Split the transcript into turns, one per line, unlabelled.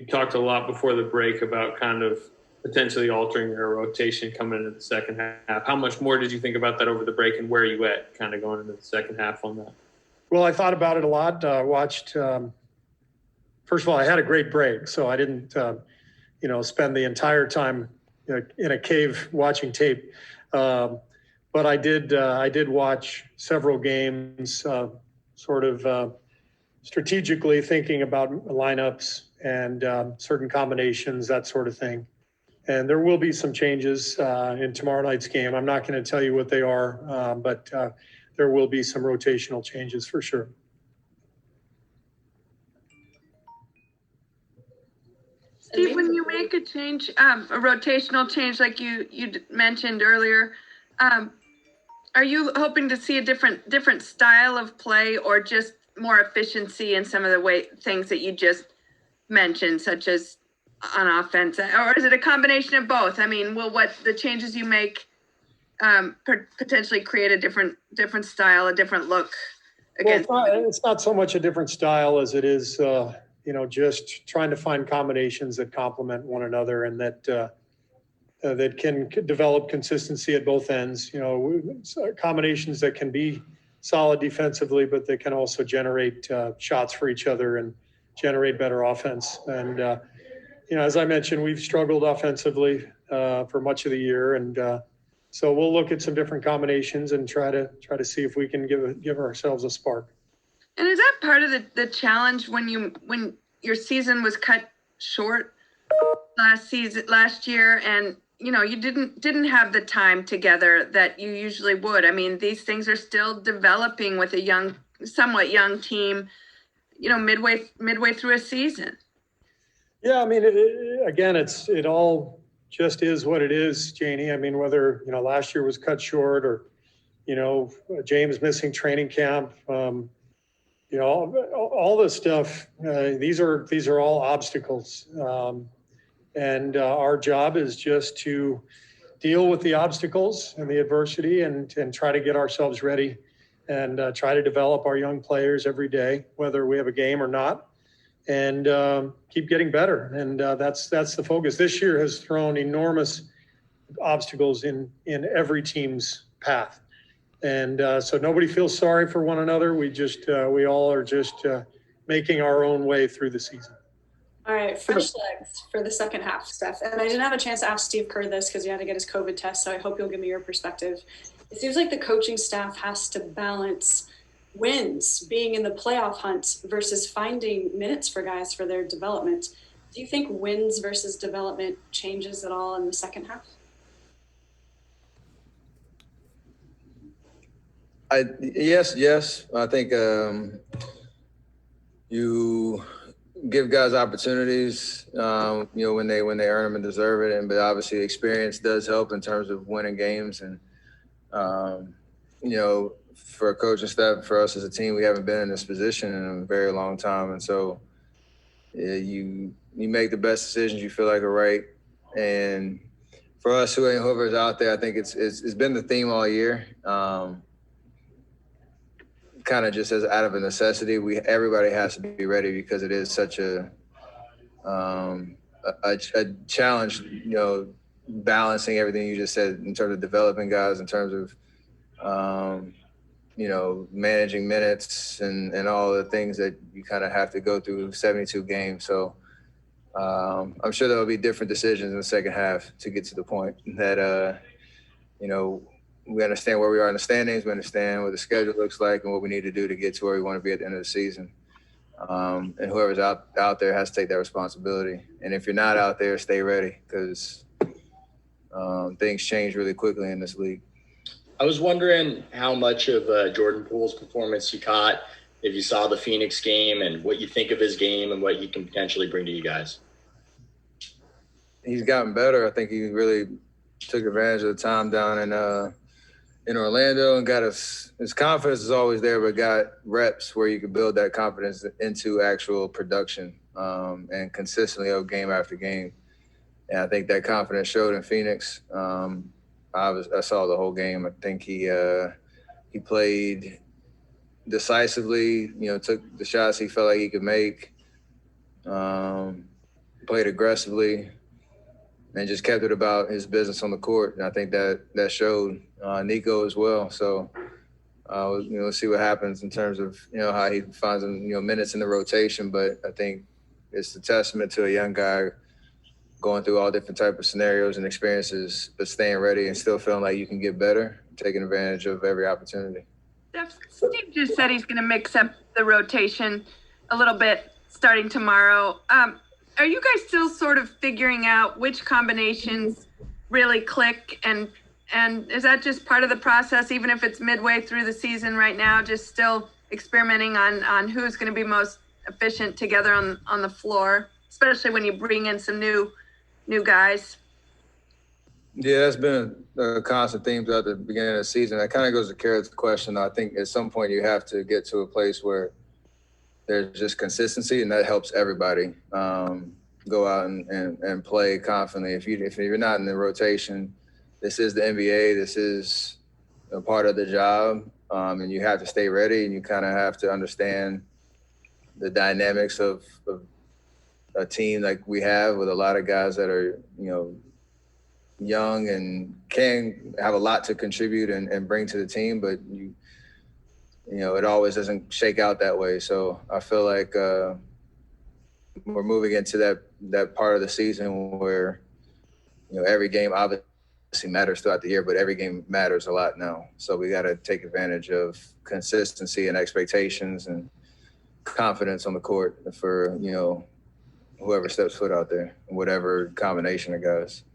you talked a lot before the break about kind of potentially altering your rotation coming into the second half. How much more did you think about that over the break, and where are you at kind of going into the second half on that?
Well, I thought about it a lot. Watched, first of all, I had a great break, so I didn't, spend the entire time in a cave watching tape. But I did watch several games, sort of strategically thinking about lineups and certain combinations, that sort of thing. And there will be some changes in tomorrow night's game. I'm not going to tell you what they are, but there will be some rotational changes for sure.
Steve, when you make a change, a rotational change like you mentioned earlier, are you hoping to see a different style of play, or just more efficiency in some of the things that you just mentioned, such as on offense, or is it a combination of both? I mean, will what the changes you make potentially create a different style, a different look against?
Well, it's not so much a different style as it is, just trying to find combinations that complement one another and that can develop consistency at both ends. Combinations that can be solid defensively, but they can also generate shots for each other and generate better offense. And as I mentioned, we've struggled offensively for much of the year, and so we'll look at some different combinations and try to see if we can give ourselves a spark.
And is that part of the challenge when your season was cut short last year, and you didn't have the time together that you usually would? I mean, these things are still developing with a somewhat young team, midway through a season.
Yeah, I mean, it all just is what it is, Janie. I mean, whether last year was cut short, or James missing training camp, all this stuff. These are all obstacles, and our job is just to deal with the obstacles and the adversity, and try to get ourselves ready, and try to develop our young players every day, whether we have a game or not, and keep getting better. And that's the focus. This year has thrown enormous obstacles in every team's path. And so nobody feels sorry for one another. We all are just making our own way through the season.
All right, fresh legs for the second half, Steph. And I didn't have a chance to ask Steve Kerr this because he had to get his COVID test, so I hope you'll give me your perspective. It seems like the coaching staff has to balance wins, being in the playoff hunt, versus finding minutes for guys for their development. Do you think wins versus development changes at all in the second half?
Yes. I think you give guys opportunities, when they earn them and deserve it. But obviously experience does help in terms of winning games. And, for a coaching staff, for us as a team, we haven't been in this position in a very long time. And so you make the best decisions you feel like are right. And for us, whoever's out there, I think it's been the theme all year. Kind of just as out of a necessity, everybody has to be ready, because it is such a challenge, balancing everything you just said in terms of developing guys, in terms of managing minutes and all the things that you kind of have to go through 72 games. So I'm sure there'll be different decisions in the second half to get to the point that we understand where we are in the standings. We understand what the schedule looks like and what we need to do to get to where we want to be at the end of the season. And whoever's out there has to take that responsibility. And if you're not out there, stay ready, because things change really quickly in this league.
I was wondering how much of Jordan Poole's performance you caught, if you saw the Phoenix game, and what you think of his game and what he can potentially bring to you guys.
He's gotten better. I think he really took advantage of the time down in Orlando and got his confidence is always there, but got reps where you could build that confidence into actual production and consistently over game after game. And I think that confidence showed in Phoenix. I saw the whole game. I think he played decisively, took the shots he felt like he could make. played aggressively, and just kept it about his business on the court. And I think that showed Nico as well. So, we'll see what happens in terms of, how he finds minutes in the rotation. But I think it's a testament to a young guy going through all different type of scenarios and experiences, but staying ready and still feeling like you can get better, taking advantage of every opportunity.
Steve just said he's going to mix up the rotation a little bit starting tomorrow. Are you guys still sort of figuring out which combinations really click, and is that just part of the process, even if it's midway through the season right now, just still experimenting on who's going to be most efficient together on the floor, especially when you bring in some new guys?
Yeah, that's been a constant theme throughout the beginning of the season. That kind of goes to Kerr's question. I think at some point you have to get to a place where there's just consistency, and that helps everybody go out and play confidently. If you're not in the rotation, this is the NBA. This is a part of the job, and you have to stay ready, and you kind of have to understand the dynamics of a team like we have, with a lot of guys that are, young and can have a lot to contribute and bring to the team, but it always doesn't shake out that way. So I feel like we're moving into that part of the season where, every game obviously matters throughout the year, but every game matters a lot now. So we got to take advantage of consistency and expectations and confidence on the court for, whoever steps foot out there, whatever combination of guys.